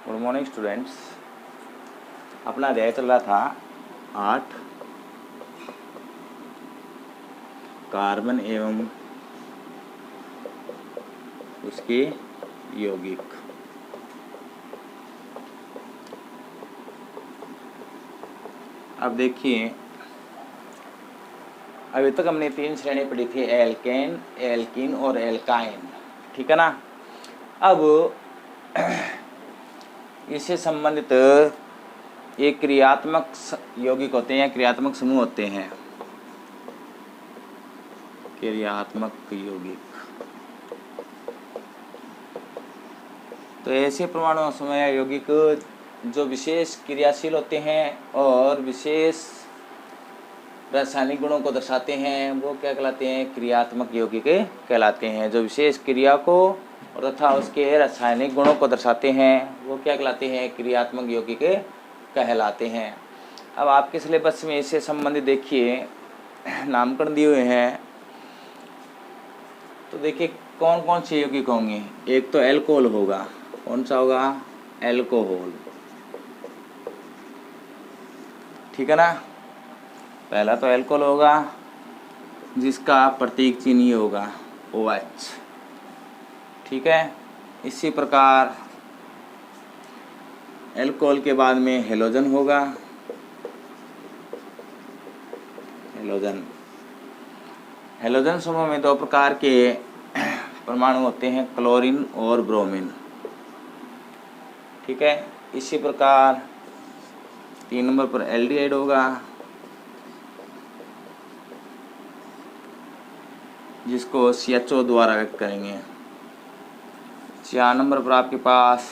Good morning students. अपना अध्याय चल रहा था 8 कार्बन एवं उसके यौगिक। अब देखिए, अभी तक हमने 3 श्रेणी पढ़ी थी, एल्केन, एल्कीन और एल्काइन, ठीक है ना। अब इससे संबंधित ये क्रियात्मक यौगिक होते हैं, क्रियात्मक समूह होते हैं, क्रियात्मक यौगिक। तो ऐसे परमाणु समूह यौगिक जो विशेष क्रियाशील होते हैं और विशेष रासायनिक गुणों को दर्शाते हैं, वो क्या कहलाते हैं? क्रियात्मक यौगिक कहलाते हैं। जो विशेष क्रिया को और तथा उसके रासायनिक गुणों को दर्शाते हैं, वो क्या कहलाते हैं? क्रियात्मक यौगिक कहलाते हैं। अब आपके सिलेबस में इससे संबंधित देखिए नामकरण दिए हुए हैं। तो देखिए कौन कौन से यौगिक होंगे। एक तो एल्कोहल होगा। कौन सा होगा? एल्कोहल, ठीक है ना। पहला तो एल्कोहल होगा जिसका प्रतीक चिन्ह ये होगा OH, ठीक है। इसी प्रकार एल्कोहल के बाद में हेलोजन होगा। हेलोजन समूह में 2 प्रकार के परमाणु होते हैं, क्लोरीन और ब्रोमीन, ठीक है। इसी प्रकार 3 नंबर पर एल्डिहाइड होगा जिसको CHO द्वारा व्यक्त करेंगे। 4 नंबर पर आपके पास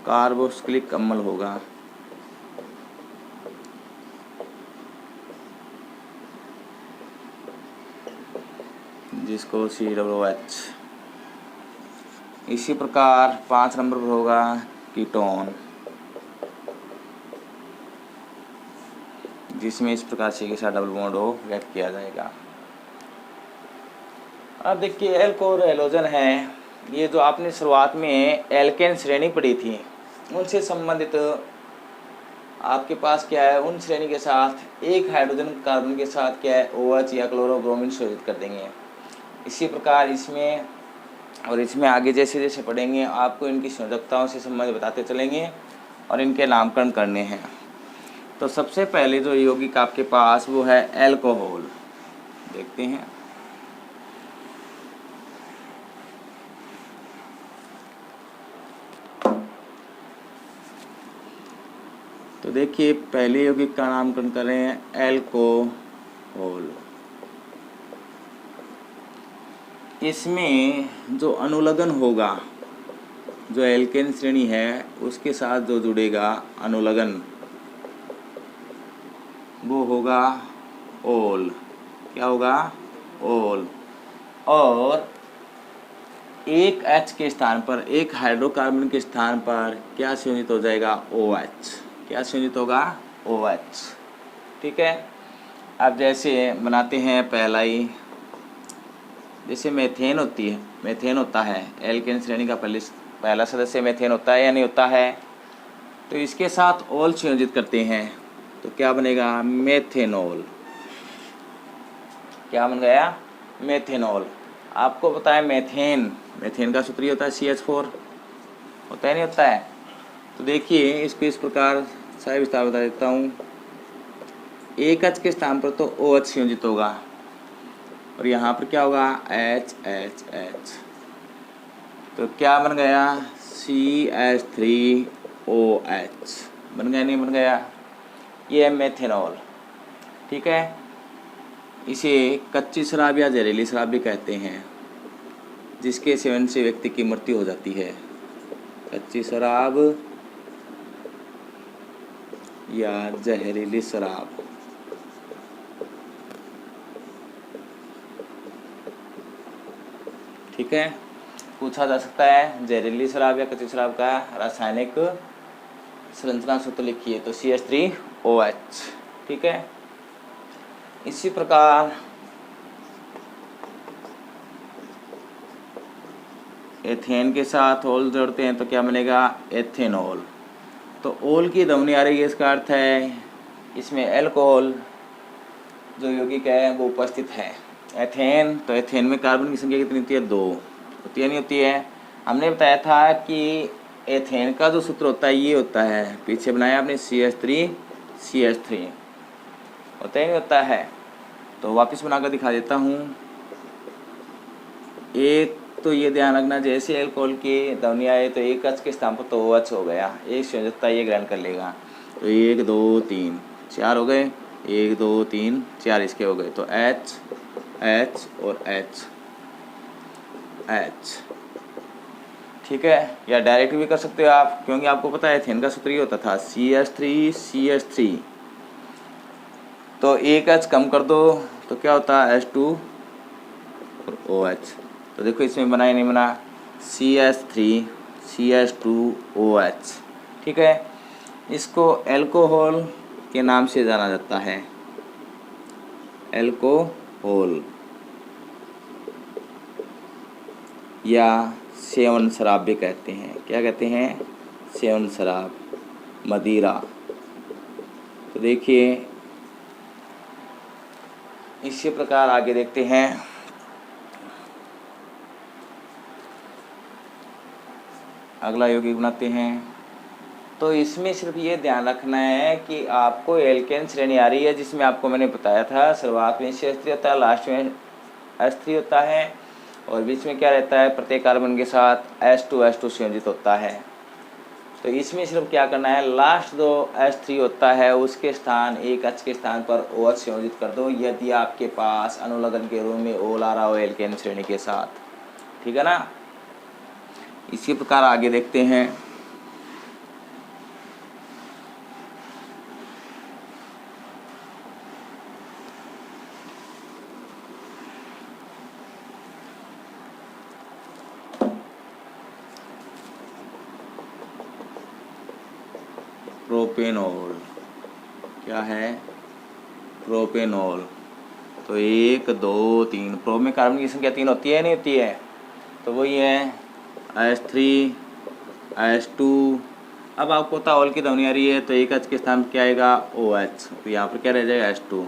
कार्बोक्सिलिक अम्ल होगा, जिसको COOH। इसी प्रकार 5 नंबर पर होगा कीटोन, जिसमें इस प्रकार से के साथ डबल बॉन्ड हो व्यक्त किया जाएगा। अब देखिए एल्कोहल और हेलोजन है, ये जो आपने शुरुआत में एल्केन श्रेणी पढ़ी थी, उनसे संबंधित आपके पास क्या है? उन श्रेणी के साथ एक हाइड्रोजन कार्बन के साथ क्या है? OH या क्लोरोब्रोमीन संयोजित कर देंगे। इसी प्रकार इसमें और इसमें आगे जैसे जैसे पढ़ेंगे आपको इनकी संयोजकताओं से संबंध बताते चलेंगे और इनके नामकरण करने हैं। तो सबसे पहले जो यौगिक आपके पास वो है एल्कोहल, देखते हैं। तो देखिए पहले यौगिक का नामकरण कर रहे हैं एल्कोहल। इसमें जो अनुलग्न होगा, जो एल्केन श्रेणी है उसके साथ जो जुड़ेगा अनुलग्न, वो होगा ओल। क्या होगा? ओल। और एक H के स्थान पर, एक हाइड्रोकार्बन के स्थान पर क्या संयोजित हो जाएगा? OH। क्या संयोजित होगा? OH, ठीक है। अब जैसे बनाते हैं पहला ही, जैसे मेथेन होती है, मेथेन होता है, एल्केन श्रेणी का पहला सदस्य मेथेन होता है या नहीं होता है? तो इसके साथ ओल संयोजित करते हैं तो क्या बनेगा? मेथेनॉल। क्या बन गया? मेथेनॉल। आपको पता है मेथेन का सूत्र होता है CH4, होता है नहीं होता है? तो देखिए इसको इस प्रकार सारे विस्तार बता देता हूँ। एक H के स्थान पर तो OH संयोजित होगा और यहाँ पर क्या होगा? HH। तो क्या बन गया? CH3OH। बन गया नहीं बन गया? ये है मेथेनॉल, ठीक है। इसे कच्ची शराब या जहरीली शराब भी कहते हैं, जिसके सेवन से व्यक्ति की मृत्यु हो जाती है। कच्ची शराब या जहरीली शराब, ठीक है। पूछा जा सकता है जहरीली शराब या कच्ची शराब का रासायनिक संरचना सूत्र लिखिए, तो CH3OH, ठीक है। इसी प्रकार एथेन के साथ ओल जोड़ते हैं तो क्या बनेगा, एथेनॉल। तो ओल की ध्वनि आ रही है, इसका अर्थ है इसमें अल्कोहल जो यौगिक है वो उपस्थित है। एथेन, तो एथेन में कार्बन की संख्या कितनी होती है, 2 होती है, नहीं होती है। हमने बताया था कि एथेन का जो सूत्र होता है ये होता है, पीछे बनाया आपने CH3 होता ही नहीं होता है। तो वापस बनाकर दिखा देता हूँ। एक तो ये ध्यान रखना, जैसे अल्कोहल की ध्वनि आए तो एक एच के स्थान पर तो OH हो गया, एक संयोजकता ये ग्रहण कर लेगा। तो 1 2 3 4 हो गए, 1 2 3 4 इसके हो गए। तो H H और H H, ठीक है। या डायरेक्ट भी कर सकते हो आप, क्योंकि आपको पता है एथेन का सूत्र ये होता था CH3 तो एक H कम कर दो तो क्या होता है, H2 और OH। तो देखो इसमें बना ही नहीं बना, CH3CH2OH, ठीक है। इसको अल्कोहल के नाम से जाना जाता है, अल्कोहल या सेवन शराब भी कहते हैं। क्या कहते हैं, सेवन शराब, मदिरा। तो देखिए इसी प्रकार आगे देखते हैं। अगला यौगिक बनाते हैं। तो इसमें सिर्फ ये ध्यान रखना है कि आपको एल्केन श्रेणी आ रही है, जिसमें आपको मैंने बताया था शुरुआत में CH3 होता है, लास्ट में H3 होता है, और बीच में क्या रहता है, प्रत्येक कार्बन के साथ H2 संयोजित होता है। तो इसमें सिर्फ क्या करना है, लास्ट जो H3 होता है उसके स्थान एक H के स्थान पर OH संयोजित कर दो, यदि आपके पास अनुलग्न के रूप में ओल आ रहा हो एल्केन श्रेणी के साथ, ठीक है ना। इसी प्रकार आगे देखते हैं। प्रोपेनॉल, क्या है, प्रोपेनॉल। तो 1 2 3, प्रो में कार्बन की संख्या 3 होती है, नहीं होती है, तो वही है H3 H2। अब आपको पता ऑल की ध्वनि आ रही है तो एक H के स्थान पर क्या आएगा, OH। तो यहाँ पर क्या रह जाएगा, H2।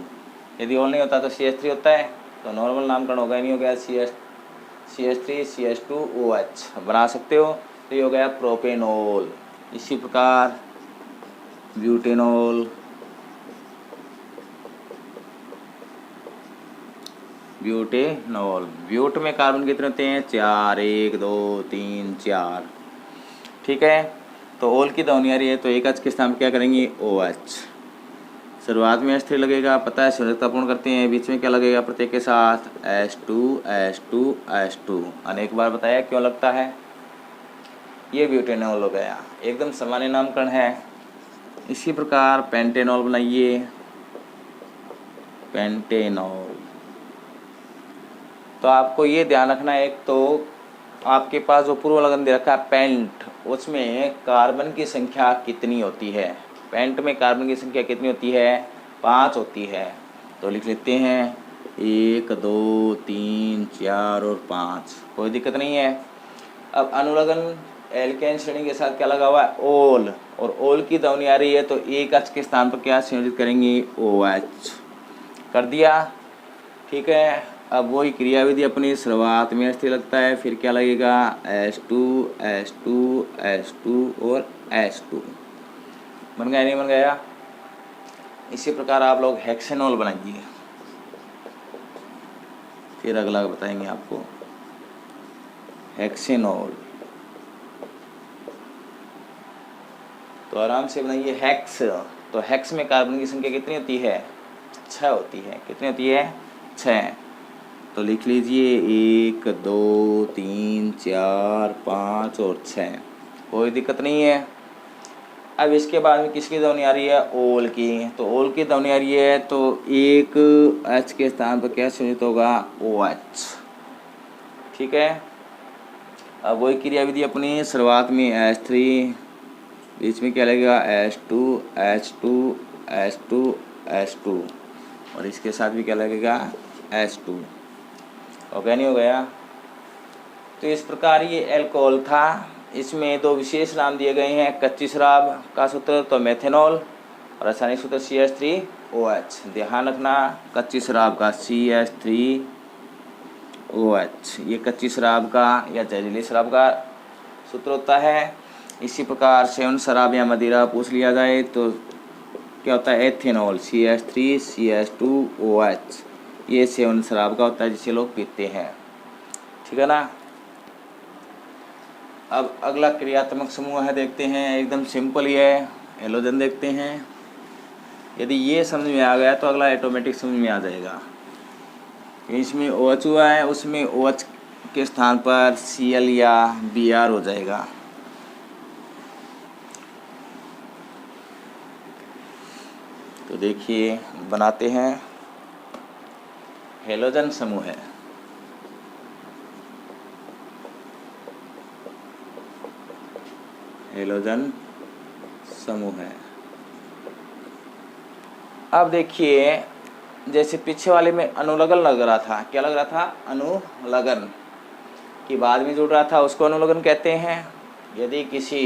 यदि ऑल नहीं होता तो CH3 होता है, तो नॉर्मल नामकरण होगा, नहीं हो गया CH3 CH2OH बना सकते हो। तो ये हो गया प्रोपेनॉल। इसी प्रकार ब्यूटेनॉल, ब्यूटेनॉल, ब्यूट में कार्बन कितने होते हैं, 4, 1 2 3 4, ठीक है। तो ओल की ध्वनि आ रही है तो एक H के स्थान पर क्या करेंगे, OH। शुरुआत में H3 लगेगा, पता है संयोजकता पूर्ण करते हैं, बीच में क्या लगेगा, प्रत्येक के साथ H2 अनेक बार बताया क्यों लगता है। ये ब्यूटेनॉल हो गया, एकदम सामान्य नामकरण है। इसी प्रकार पेंटेनॉल बनाइए, पेंटेनॉल। तो आपको ये ध्यान रखना है, एक तो आपके पास जो पूर्व लगन दे रखा है पेंट, उसमें कार्बन की संख्या कितनी होती है, पेंट में कार्बन की संख्या कितनी होती है, 5 होती है। तो लिख लेते हैं 1 2 3 4 और 5, कोई दिक्कत नहीं है। अब अनुलग्न एल्केन श्रेणी के साथ क्या लगा हुआ है, ओल, और ओल की ध्वनि आ रही है तो एक H के स्थान पर क्या संयोजित करेंगे, OH कर दिया, ठीक है। अब वही क्रियाविधि अपनी शुरुआत में H3 लगता है, फिर क्या लगेगा, H2 और H2 बन गया, नहीं बन गया। इसी प्रकार आप लोग हेक्सेनॉल बनाइए, फिर अगला बताएंगे आपको। हेक्सेनॉल तो आराम से बनाइए, हेक्स। तो हेक्स में कार्बन की संख्या कितनी होती है, 6 होती है। कितनी होती है, 6। तो लिख लीजिए 1 2 3 4 5 और 6, कोई दिक्कत नहीं है। अब इसके बाद में किसकी ध्वनि आ रही है, ओल की। तो ओल की ध्वनि आ रही है तो एक H के स्थान पर क्या संयोजित होगा, OH, ठीक है। अब वही क्रियाविधि अपनी शुरुआत में H3, बीच में क्या लगेगा, H2 और इसके साथ भी क्या लगेगा, H2। हो गया, नहीं हो गया। तो इस प्रकार ये एल्कोहल था। इसमें दो विशेष नाम दिए गए हैं। कच्ची शराब का सूत्र तो मेथेनॉल और रासायनिक सूत्र CH3OH। ध्यान रखना, कच्ची शराब का CH3OH ये कच्ची शराब का या जहरीली शराब का सूत्र होता है। इसी प्रकार सेवन शराब या मदिरा पूछ लिया जाए तो क्या होता है, एथेनॉल CH3CH2OH ये सेवन शराब का होता है जिसे लोग पीते हैं। ठीक है ना। अब अगला क्रियात्मक समूह है, देखते हैं। एकदम सिंपल ही है, हेलोजन देखते हैं। यदि ये समझ में आ गया तो अगला ऑटोमेटिक समझ में आ जाएगा। इसमें OH हुआ है, उसमें OH के स्थान पर Cl या Br हो जाएगा। तो देखिए बनाते हैं, हेलोजन समूह है। हेलोजन समूह है। अब देखिए, जैसे पीछे वाले में अनुलग्न लग रहा था, क्या लग रहा था, अनुलग्न कि बाद में जुड़ रहा था, उसको अनुलग्न कहते हैं। यदि किसी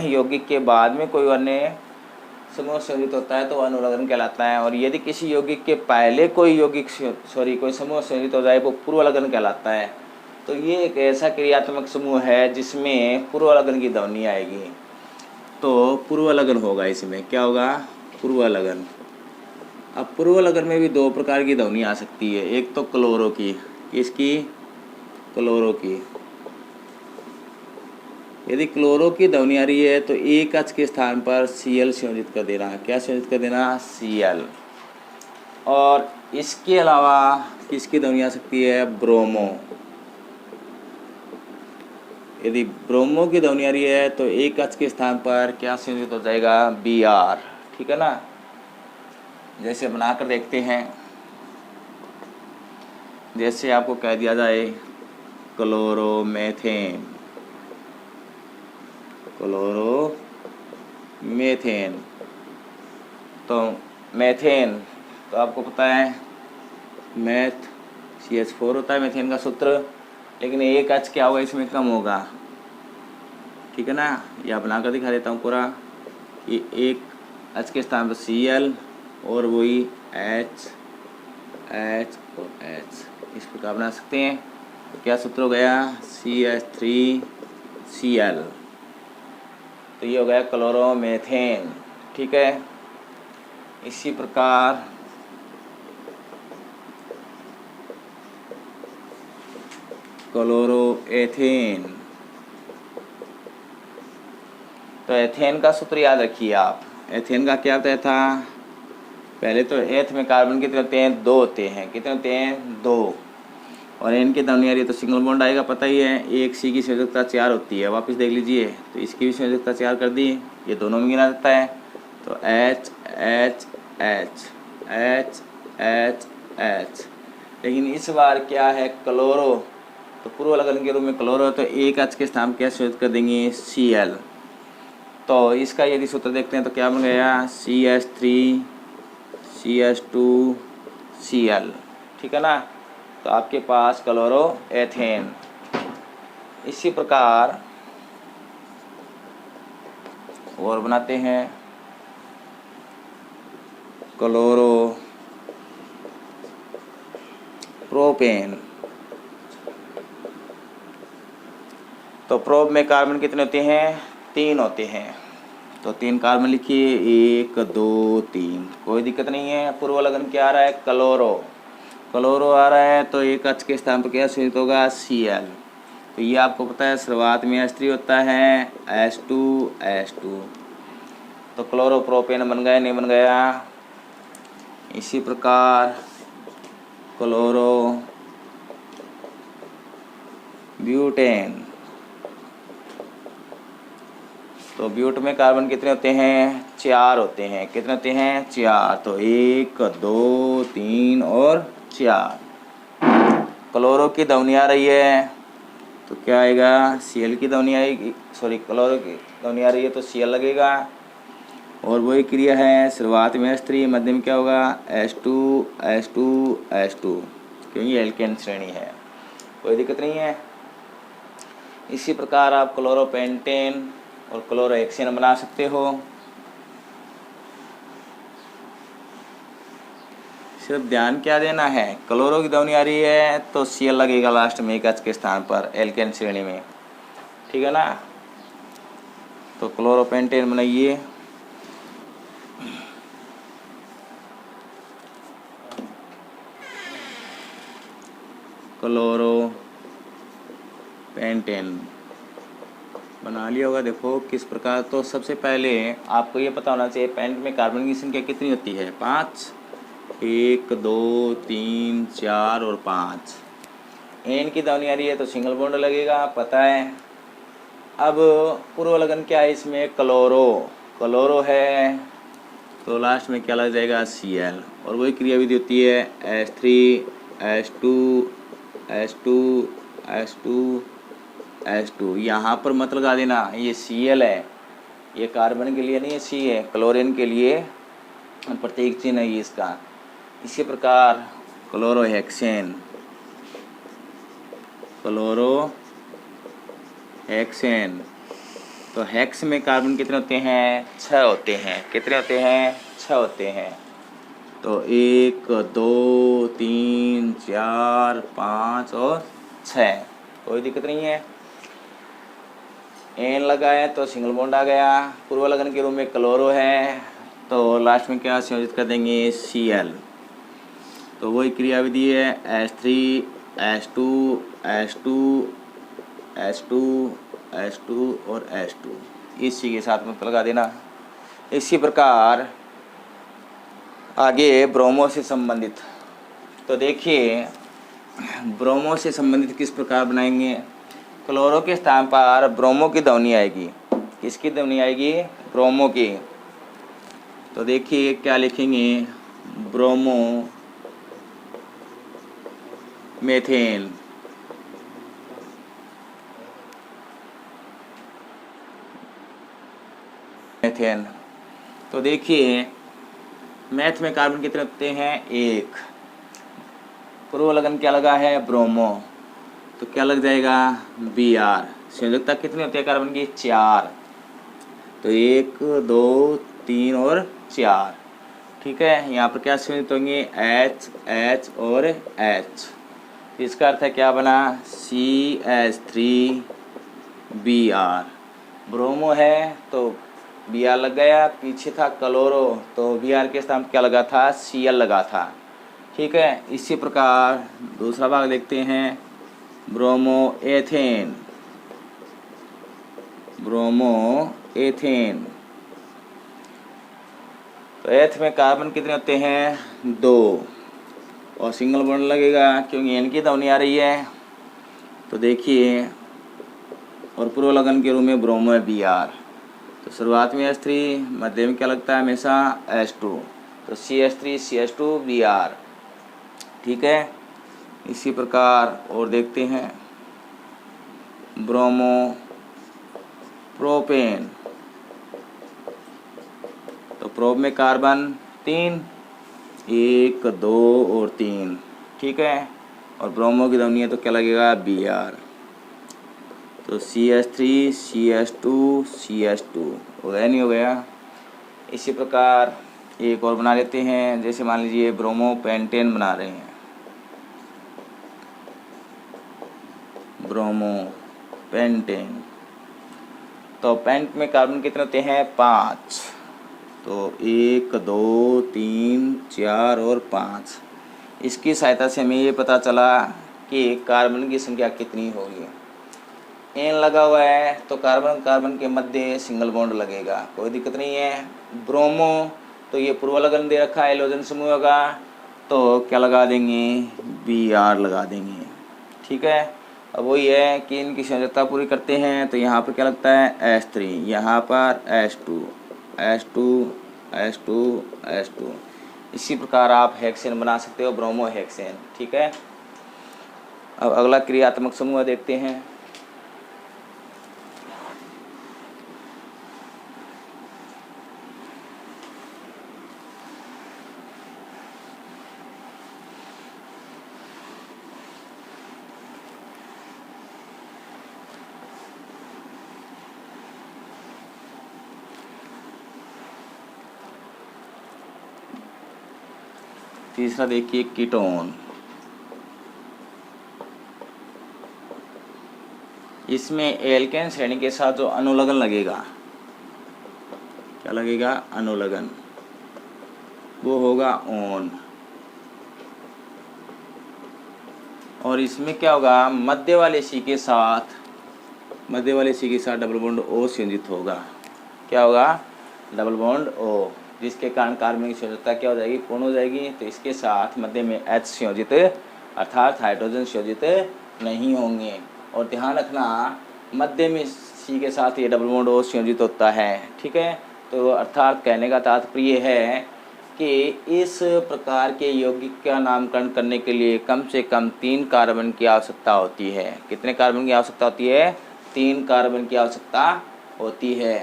यौगिक के बाद में कोई अन्य समूह संयोजित होता है तो अनुलग्न कहलाता है। और यदि किसी यौगिक के पहले कोई कोई समूह संयोजित हो जाए वो पूर्वलग्न कहलाता है। तो ये एक ऐसा क्रियात्मक समूह है जिसमें पूर्वलग्न की ध्वनि आएगी। तो पूर्वलग्न होगा, इसमें क्या होगा, पूर्वलग्न। अब पूर्वलग्न में भी दो प्रकार की ध्वनि आ सकती है। एक तो क्लोरो की, किसकी, क्लोरो की। यदि क्लोरो की ध्वनि आ रही है तो एक H के स्थान पर Cl संयोजित कर देना। क्या संयोजित कर देना, Cl। और इसके अलावा किसकी ध्वनि आ सकती है, ब्रोमो। यदि ब्रोमो की ध्वनि आ रही है तो एक H के स्थान पर क्या संयोजित हो जाएगा, Br। ठीक है ना। जैसे बनाकर देखते हैं, जैसे आपको कह दिया जाए क्लोरोमेथेन, क्लोरोमेथेन। तो मेथेन तो आपको पता है मैथ CH4 होता है मेथेन का सूत्र, लेकिन एक H क्या होगा, इसमें कम होगा। ठीक है ना। या बनाकर दिखा देता हूँ पूरा, ये एक H के स्थान पर Cl और वही H और H इस प्रकार बना सकते हैं। तो क्या सूत्र हो गया, CH3Cl। तो ये हो गया क्लोरोमेथेन। ठीक है। इसी प्रकार क्लोरोएथेन। तो एथेन का सूत्र याद रखिए आप। एथेन का क्या होता था, पहले तो एथ में कार्बन कितने होते हैं, 2 होते हैं। कितने होते हैं, 2। और एन की ध्वनि आ रही है तो सिंगल बॉन्ड आएगा, पता ही है। एक C की संयोजकता 4 होती है, वापस देख लीजिए। तो इसकी भी संयोजकता 4 कर दी, ये दोनों में गिना जाता है। तो H H H H H H। लेकिन इस बार क्या है, क्लोरो, तो पूर्वलग्न के रूप में क्लोरो, तो एक H के स्थान क्या संयोजित कर देंगे, Cl। तो इसका यदि सूत्र देखते हैं तो क्या बन गया, CH3CH2Cl। ठीक है ना। तो आपके पास क्लोरोएथेन। इसी प्रकार और बनाते हैं क्लोरोप्रोपेन। तो प्रोप में कार्बन कितने होते हैं, 3 होते हैं। तो 3 कार्बन लिखिए, 1 2 3, कोई दिक्कत नहीं है। पूर्वलग्न क्या आ रहा है, क्लोरो आ रहा है, तो एक H के स्थान पर क्या संयोजित होगा, Cl। तो ये आपको पता है शुरुआत में H3 होता है, H2। तो क्लोरोप्रोपेन बन गया, नहीं बन गया। इसी प्रकार क्लोरोब्यूटेन। तो ब्यूट में कार्बन कितने होते हैं, 4 होते हैं। कितने होते हैं, 4। तो 1 2 3 और 4। क्लोरो की ध्वनि आ रही है तो क्या आएगा, Cl की ध्वनि आएगी, क्लोरो की ध्वनि आ रही है तो Cl लगेगा। और वही क्रिया है, शुरुआत में H3, मध्य में क्या होगा, H2 क्योंकि एल्केन श्रेणी है, कोई दिक्कत नहीं है। इसी प्रकार आप क्लोरोपेंटेन और क्लोरोहेक्सेन बना सकते हो। सिर्फ ध्यान क्या देना है, क्लोरो की ध्वनि आ रही है तो Cl लगेगा लास्ट में एक H के स्थान पर एल्केन श्रेणी में, ठीक है ना। तो क्लोरोपेंटेन बनाइए। क्लोरोपेंटेन बना लिया होगा। देखो किस प्रकार, तो सबसे पहले आपको ये पता होना चाहिए पेंट में कार्बन की संख्या कितनी होती है, 5। 1 2 3 4 और 5। एन की ध्वनि आ रही है तो सिंगल बॉन्ड लगेगा, पता है। अब पूर्व लगन क्या है इसमें, क्लोरो है तो लास्ट में क्या लग जाएगा, Cl। और वही क्रिया विधि होती है H3 H2 H2 H2 H2। यहाँ पर मत लगा देना, ये Cl है, ये कार्बन के लिए नहीं है, C है, क्लोरीन के लिए प्रतीक चिन्ह है ये इसका। इसी प्रकार क्लोरोहेक्सेन तो हेक्स में कार्बन कितने होते हैं, 6 होते हैं। कितने होते हैं, 6 होते हैं। तो 1 2 3 4 5 और 6, कोई दिक्कत नहीं है। एन लगा है तो सिंगल बॉन्ड आ गया। पूर्व लगन के रूप में क्लोरो है तो लास्ट में क्या संयोजित कर देंगे, Cl। तो वही क्रिया विधि है H3 H2 H2 H2 H2 और H2, इसी के साथ में लगा देना। इसी प्रकार आगे ब्रोमो से संबंधित, तो देखिए ब्रोमो से संबंधित किस प्रकार बनाएंगे। क्लोरो के स्थान पर ब्रोमो की ध्वनि आएगी। किसकी ध्वनि आएगी, ब्रोमो की। तो देखिए क्या लिखेंगे, ब्रोमो मेथेन। मेथेन। तो देखिए मैथ में कार्बन कितने होते हैं, 1। पूर्व लगन क्या लगा है, ब्रोमो, तो क्या लग जाएगा, Br। संयोजकता कितनी होती है कार्बन की, 4। तो 1 2 3 और 4, ठीक है। यहाँ पर क्या संयोजित होंगे, H H और H। इसका अर्थ है क्या बना, CH3Br। ब्रोमो है तो Br लग गया, पीछे था क्लोरो तो Br के स्थान क्या लगा था, Cl लगा था, ठीक है। इसी प्रकार दूसरा भाग देखते हैं, ब्रोमो एथेन। तो एथ में कार्बन कितने होते हैं, 2 और सिंगल बॉन्ड लगेगा क्योंकि एन की ध्वनि आ रही है। तो देखिए और पूर्व लगन के रूप में ब्रोमो है Br। तो शुरुआत में H3, मध्य में क्या लगता है हमेशा, H2। तो CH3 CH2Br, ठीक है। इसी प्रकार और देखते हैं, ब्रोमो प्रोपेन। तो प्रोप में कार्बन 3, 1 2 और 3, ठीक है। और ब्रोमो की ध्वनि है तो क्या लगेगा, Br। तो CH3 CH2 CH2 हो गया, नहीं हो गया। इसी प्रकार एक और बना लेते हैं, जैसे मान लीजिए ब्रोमो पेंटेन बना रहे हैं, ब्रोमो पेंटेन। तो पेंट में कार्बन कितने होते हैं, 5। तो 1 2 3 4 और 5। इसकी सहायता से हमें ये पता चला कि कार्बन की संख्या कितनी होगी। एन लगा हुआ है तो कार्बन के मध्य सिंगल बॉन्ड लगेगा, कोई दिक्कत नहीं है। ब्रोमो तो ये पूर्व लगन दे रखा है हाइड्रोजन समूह का, तो क्या लगा देंगे, Br लगा देंगे, ठीक है। अब वही है कि इनकी संयोजकता पूरी करते हैं तो यहाँ पर क्या लगता है, H3, यहाँ पर H2 H2 H2 H2। इसी प्रकार आप हेक्सेन बना सकते हो, ब्रोमो हेक्सेन, ठीक है। अब अगला क्रियात्मक समूह देखते हैं। तीसरा देखिए कीटोन। इसमें एल्केन श्रेणी के साथ जो अनुलग्न लगेगा, क्या लगेगा, अनुलग्न, वो होगा ओन। और इसमें क्या होगा, मध्य वाले सी के साथ डबल बॉन्ड ओ संयोजित होगा। क्या होगा, डबल बॉन्ड ओ, जिसके कारण कार्बन की संयोजकता क्या हो जाएगी, पूर्ण हो जाएगी। तो इसके साथ मध्य में H संयोजित अर्थात हाइड्रोजन संयोजित नहीं होंगे। और ध्यान रखना मध्य में सी के साथ ये डबल बॉन्ड ओ संयोजित होता है, ठीक है। तो अर्थात कहने का तात्पर्य है कि इस प्रकार के यौगिक का नामकरण करने के लिए कम से कम 3 कार्बन की आवश्यकता होती है। कितने कार्बन की आवश्यकता होती है, 3 कार्बन की आवश्यकता होती है।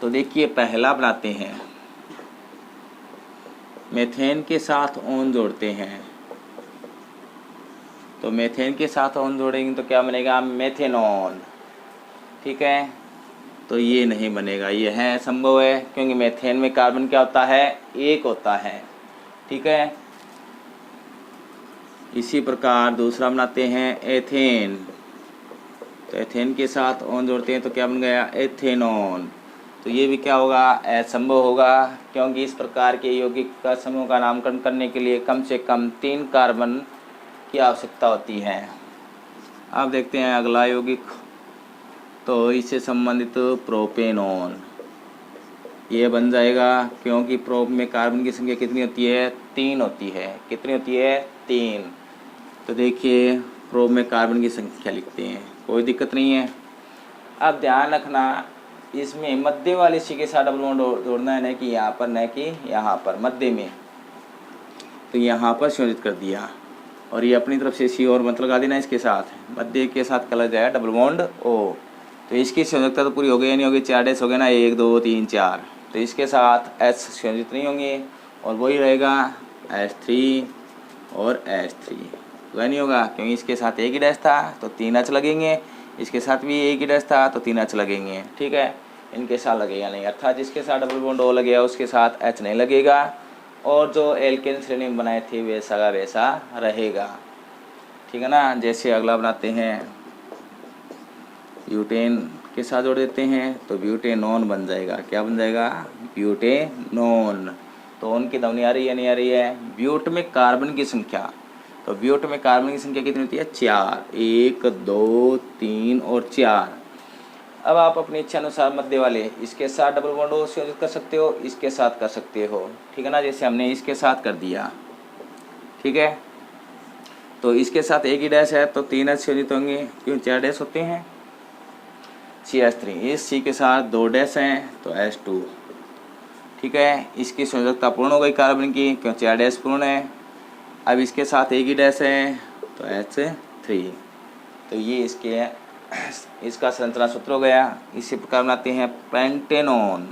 तो देखिए पहला बनाते हैं, मेथेन के साथ ओन जोड़ते हैं। तो मेथेन के साथ ओन जोड़ेंगे तो क्या बनेगा, मेथेनॉन, ठीक है। तो ये नहीं बनेगा, ये है संभव है, क्योंकि मेथेन में कार्बन क्या होता है, 1 होता है, ठीक है। इसी प्रकार दूसरा बनाते हैं एथेन। तो एथेन के साथ ओन जोड़ते हैं तो क्या बन गया, एथेनॉन। तो ये भी क्या होगा, असंभव होगा, क्योंकि इस प्रकार के यौगिक का समूह का नामकरण करने के लिए कम से कम 3 कार्बन की आवश्यकता होती है। अब देखते हैं अगला यौगिक, तो इससे संबंधित प्रोपेनॉन। ये बन जाएगा, क्योंकि प्रोप में कार्बन की संख्या कितनी होती है, 3 होती है। कितनी होती है, 3। तो देखिए प्रोप में कार्बन की संख्या लिखते हैं, कोई दिक्कत नहीं है। अब ध्यान रखना इसमें मध्य वाले सी के साथ डबल बॉन्ड जोड़ना है, न कि यहाँ पर, न कि यहाँ पर, मध्य में। तो यहाँ पर संयोजित कर दिया और ये अपनी तरफ से सी और मत लगा देना इसके साथ, मध्य के साथ कलर जाएगा डबल बॉन्ड ओ। तो इसकी संयोजकता तो पूरी हो गई या नहीं होगी, 4 डैश हो गए ना, 1 2 3 4। तो इसके साथ H संयोजित नहीं होंगे और वही रहेगा H3 और H3। वह नहीं होगा, क्योंकि इसके साथ एक ही डैश था तो 3 H लगेंगे, इसके साथ भी एक ही डैश था तो 3 H लगेंगे, ठीक है। इनके साथ लगेगा नहीं, अर्थात जिसके साथ डबल बॉन्ड ओ लगेगा उसके साथ H नहीं लगेगा, और जो एल्केन श्रेणी में बनाए थे वैसा का वैसा रहेगा, ठीक है ना। जैसे अगला बनाते हैं, ब्यूटेन के साथ जोड़ देते हैं तो ब्यूटेनॉन बन जाएगा। क्या बन जाएगा, ब्यूटेनॉन। तो उनकी ध्वनि आ रही है, नहीं आ रही है। ब्यूट में कार्बन की संख्या, तो ब्यूट में कार्बन की संख्या कितनी होती है, 4, 1 2 3 और 4। अब आप अपनी इच्छा अनुसार मध्य वाले इसके साथ डबल बॉन्ड ओ संयोजित कर सकते हो, इसके साथ कर सकते हो, ठीक है ना। जैसे हमने इसके साथ कर दिया, ठीक है। तो इसके साथ एक ही डैश है तो 3 H संयोजित होंगे, क्यों 4 डैश होते हैं, CH3। इस सी के साथ 2 डैश हैं तो H2, ठीक है। इसकी संयोजकता पूर्ण हो गई कार्बन की, क्यों 4 डैश पूर्ण है। अब इसके साथ एक ही डैश है तो H3। तो ये इसका संरचना सूत्र हो गया। इसी प्रकार बनाते हैं पेंटेनॉन।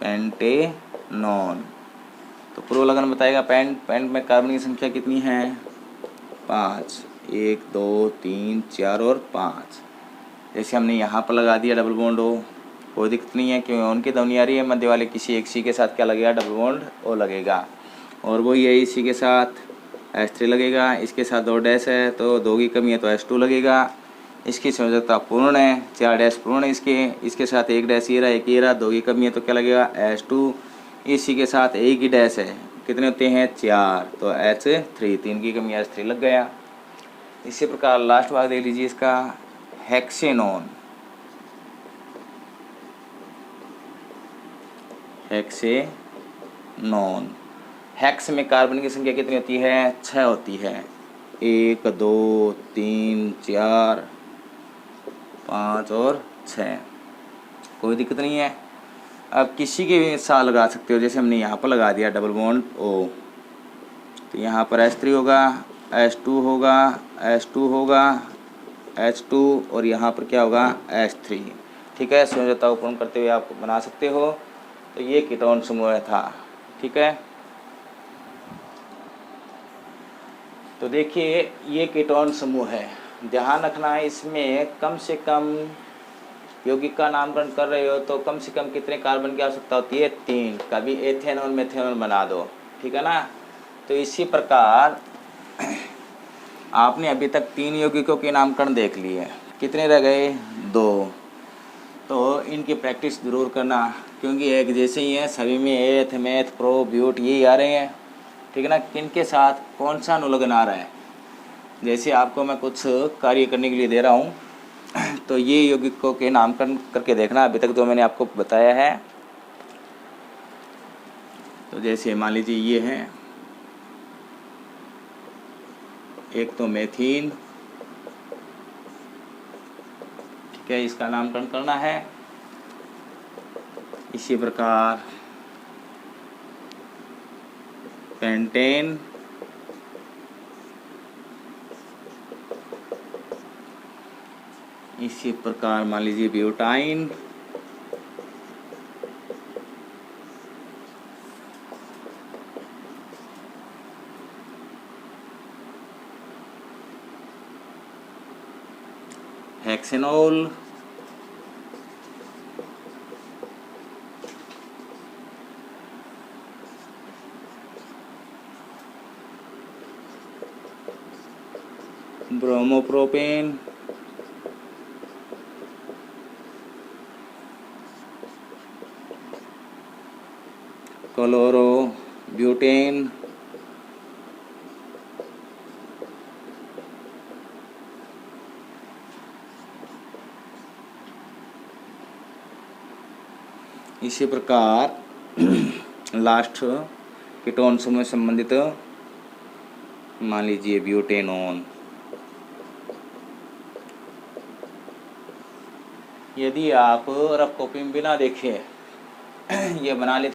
पेंटेनॉन तो पूर्व लगन बताएगा, पेंट में कार्बन की संख्या कितनी है, 5, 1 2 3 4 और 5। जैसे हमने यहाँ पर लगा दिया डबल बॉन्ड ओ, कोई दिक्कत नहीं है, क्योंकि उनकी ध्वनि आ रही है। मध्य वाले किसी एक सी के साथ क्या लगेगा, डबल बॉन्ड ओ लगेगा, और वो यही इसी के साथ H3 लगेगा। इसके साथ 2 डैश है तो 2 की कमी है तो H2 लगेगा। इसकी संयोजकता पूर्ण है, 4 डैश पूर्ण है इसके साथ 1 डैश ये रहा, 1 ये रहा, 2 की कमी है तो क्या लगेगा, H2। इसी के साथ एक ही डैश है, कितने होते हैं, 4, तो H3, 3 की कमी H3 लग गया। इसी प्रकार लास्ट भाग देख लीजिए इसका, हेक्सेनॉन। हेक्सेनॉन, हेक्स में कार्बन की संख्या कितनी होती है, 6 होती है। 1 2 3 4 5 और 6, कोई दिक्कत नहीं है। अब किसी के भी साथ लगा सकते हो, जैसे हमने यहाँ पर लगा दिया डबल बॉन्ड ओ, तो यहाँ पर H3 होगा, H2 होगा, H2 होगा, H2 और यहाँ पर क्या होगा, H3, ठीक है। संयोजकता को पूर्ण करते हुए आप बना सकते हो। तो ये कीटोन समूह था, ठीक है। तो देखिए ये कीटोन समूह है, ध्यान रखना है इसमें कम से कम यौगिक का नामकरण कर रहे हो तो कम से कम कितने कार्बन की आवश्यकता होती है? 3। कभी एथेनॉल मेथेनॉल बना दो, ठीक है ना। तो इसी प्रकार आपने अभी तक 3 यौगिकों के नामकरण देख लिए, कितने रह गए? 2। तो इनकी प्रैक्टिस ज़रूर करना, क्योंकि एक जैसे ही हैं सभी में एथ मैथ प्रो ब्यूट यही आ रहे हैं, ठीक है ना। किनके साथ कौन सा अनुलग्न आ रहा है, जैसे आपको मैं कुछ कार्य करने के लिए दे रहा हूँ तो ये यौगिकों के नामकरण करके देखना। अभी तक जो मैंने आपको बताया है, तो जैसे मान लीजिए ये है, एक तो मेथीन, ठीक है, इसका नामकरण करना है। इसी प्रकार पेंटेन, इसी प्रकार मान लीजिए butyne, hexanol, bromopropane, chloro butane, इसी प्रकार लास्ट कीटोन समूह संबंधित मान लीजिए ब्यूटेनॉन। यदि आप रफ कॉपी में बिना देखे ये बना लेते